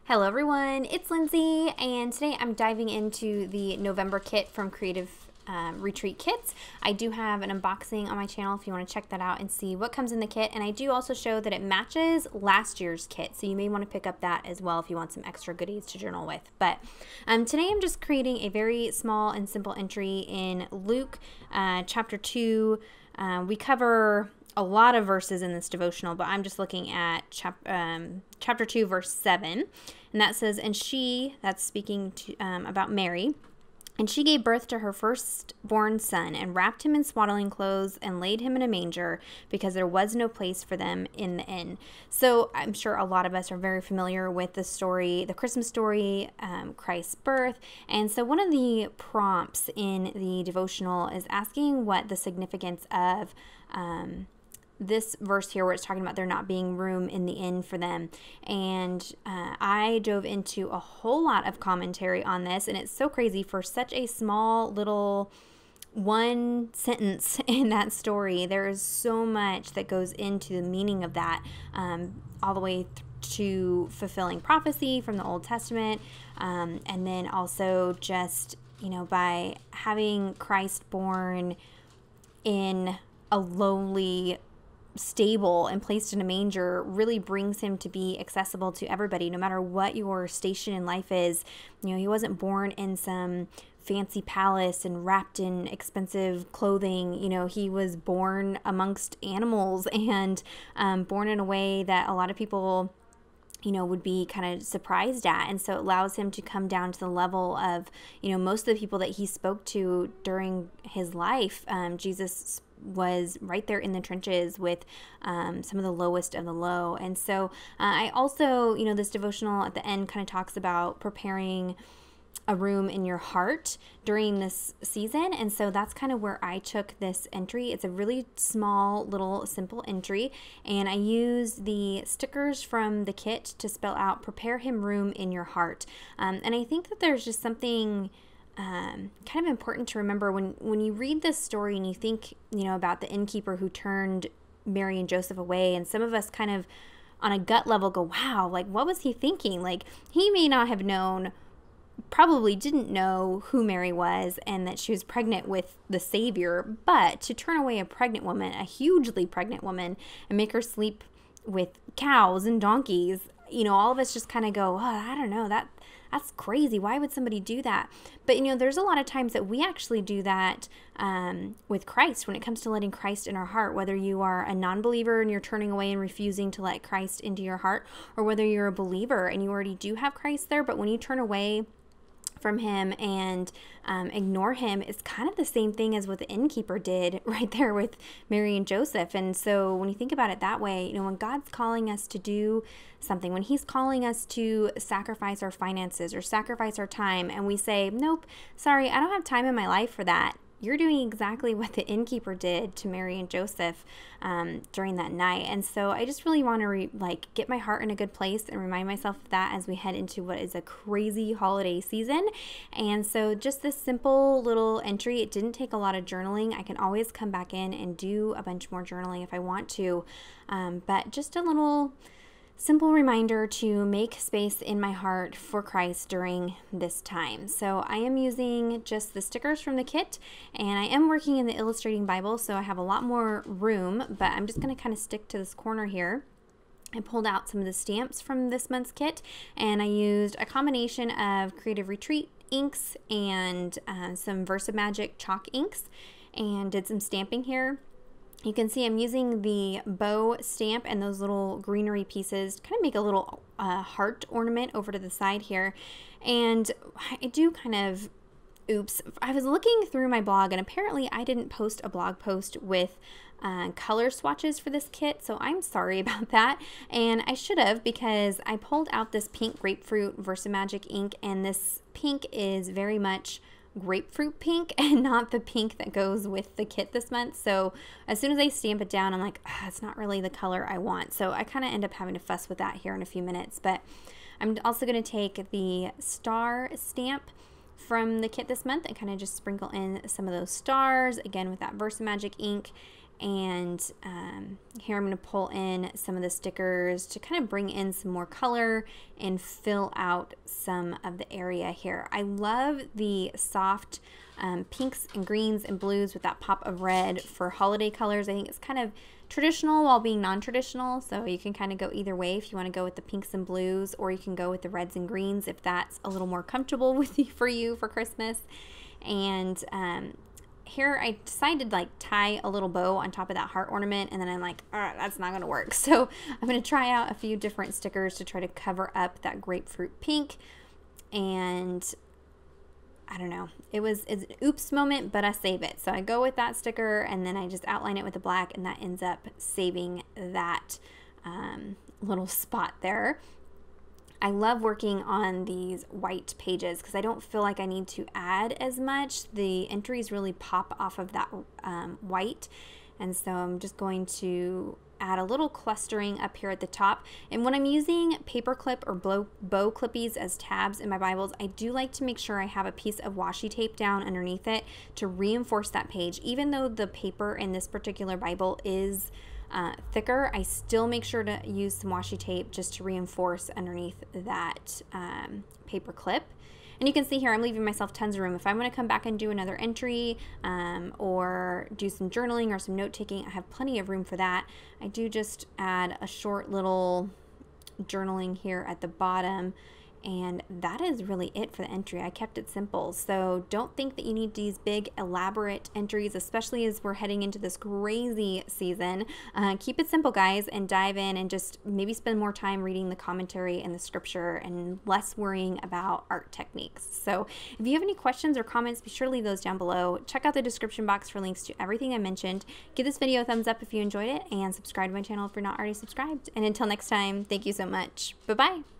Hello everyone, it's Lindsay, and today I'm diving into the November kit from Creative Retreat Kits. I do have an unboxing on my channel if you want to check that out and see what comes in the kit, and I do also show that it matches last year's kit, so you may want to pick up that as well if you want some extra goodies to journal with. But today I'm just creating a very small and simple entry in Luke chapter 2. We cover a lot of verses in this devotional, but I'm just looking at chapter 2, verse 7, and that says, "And she," that's speaking to, about Mary, "and she gave birth to her firstborn son, and wrapped him in swaddling clothes, and laid him in a manger, because there was no place for them in the inn." So I'm sure a lot of us are very familiar with the story, the Christmas story, Christ's birth. And so one of the prompts in the devotional is asking what the significance of this verse here, where it's talking about there not being room in the inn for them. And I dove into a whole lot of commentary on this, and it's so crazy for such a small little one sentence in that story. There is so much that goes into the meaning of that, all the way to fulfilling prophecy from the Old Testament, and then also just, you know, by having Christ born in a lowly stable and placed in a manger really brings him to be accessible to everybody, no matter what your station in life is. You know, he wasn't born in some fancy palace and wrapped in expensive clothing. You know, he was born amongst animals and born in a way that a lot of people, you know, would be kind of surprised at. And so it allows him to come down to the level of, you know, most of the people that he spoke to during his life. Jesus was right there in the trenches with some of the lowest of the low. And so I also, you know, this devotional at the end kind of talks about preparing a room in your heart during this season. And so that's kind of where I took this entry. It's a really small, little, simple entry. And I used the stickers from the kit to spell out, "Prepare him room in your heart." And I think that there's just something kind of important to remember when you read this story and you think, you know, about the innkeeper who turned Mary and Joseph away. And some of us kind of on a gut level go, wow, like what was he thinking? Like he may not have known, probably didn't know who Mary was and that she was pregnant with the Savior, but to turn away a pregnant woman, a hugely pregnant woman, and make her sleep with cows and donkeys, you know, all of us just kind of go, oh, I don't know, that's crazy. Why would somebody do that? But, you know, there's a lot of times that we actually do that with Christ when it comes to letting Christ in our heart, whether you are a non-believer and you're turning away and refusing to let Christ into your heart, or whether you're a believer and you already do have Christ there, but when you turn away from him and ignore him, it's kind of the same thing as what the innkeeper did right there with Mary and Joseph. And so when you think about it that way, you know, when God's calling us to do something, when he's calling us to sacrifice our finances or sacrifice our time, and we say, nope, sorry, I don't have time in my life for that, you're doing exactly what the innkeeper did to Mary and Joseph during that night. And so I just really want to get my heart in a good place and remind myself of that as we head into what is a crazy holiday season. And so just this simple little entry, it didn't take a lot of journaling. I can always come back in and do a bunch more journaling if I want to, but just a little simple reminder to make space in my heart for Christ during this time. So I am using just the stickers from the kit, and I am working in the Illustrating Bible, so I have a lot more room, but I'm just going to kind of stick to this corner here. I pulled out some of the stamps from this month's kit, and I used a combination of Creative Retreat inks and some Versamagic chalk inks, and did some stamping here. You can see I'm using the bow stamp and those little greenery pieces to kind of make a little heart ornament over to the side here. And I do kind of, oops, I was looking through my blog, and apparently I didn't post a blog post with color swatches for this kit, so I'm sorry about that. And I should have, because I pulled out this pink grapefruit Versamagic ink, and this pink is very much grapefruit pink and not the pink that goes with the kit this month. So as soon as I stamp it down, I'm like, it's not really the color I want. So I kind of end up having to fuss with that here in a few minutes. But I'm also going to take the star stamp from the kit this month and kind of just sprinkle in some of those stars, again with that Versamagic ink, And here I'm going to pull in some of the stickers to kind of bring in some more color and fill out some of the area here. I love the soft pinks and greens and blues with that pop of red for holiday colors. I think it's kind of traditional while being non-traditional, so you can kind of go either way if you want to go with the pinks and blues, or you can go with the reds and greens if that's a little more comfortable with you for Christmas. And here I decided to like tie a little bow on top of that heart ornament, and then I'm like, that's not gonna work. So I'm gonna try out a few different stickers to try to cover up that grapefruit pink. And I don't know, it's an oops moment, but I save it. So I go with that sticker, and then I just outline it with the black, and that ends up saving that little spot there. I love working on these white pages because I don't feel like I need to add as much. The entries really pop off of that white, and so I'm just going to add a little clustering up here at the top. And when I'm using paperclip or bow clippies as tabs in my Bibles, I do like to make sure I have a piece of washi tape down underneath it to reinforce that page. Even though the paper in this particular Bible is thicker, I still make sure to use some washi tape just to reinforce underneath that paper clip. And you can see here I'm leaving myself tons of room. If I'm going to come back and do another entry or do some journaling or some note-taking, I have plenty of room for that. I do just add a short little journaling here at the bottom. And that is really it for the entry. I kept it simple. So don't think that you need these big elaborate entries, especially as we're heading into this crazy season. Keep it simple, guys, and dive in and just maybe spend more time reading the commentary and the scripture and less worrying about art techniques. So if you have any questions or comments, be sure to leave those down below. Check out the description box for links to everything I mentioned. Give this video a thumbs up if you enjoyed it, and subscribe to my channel if you're not already subscribed. And until next time, thank you so much. Bye-bye.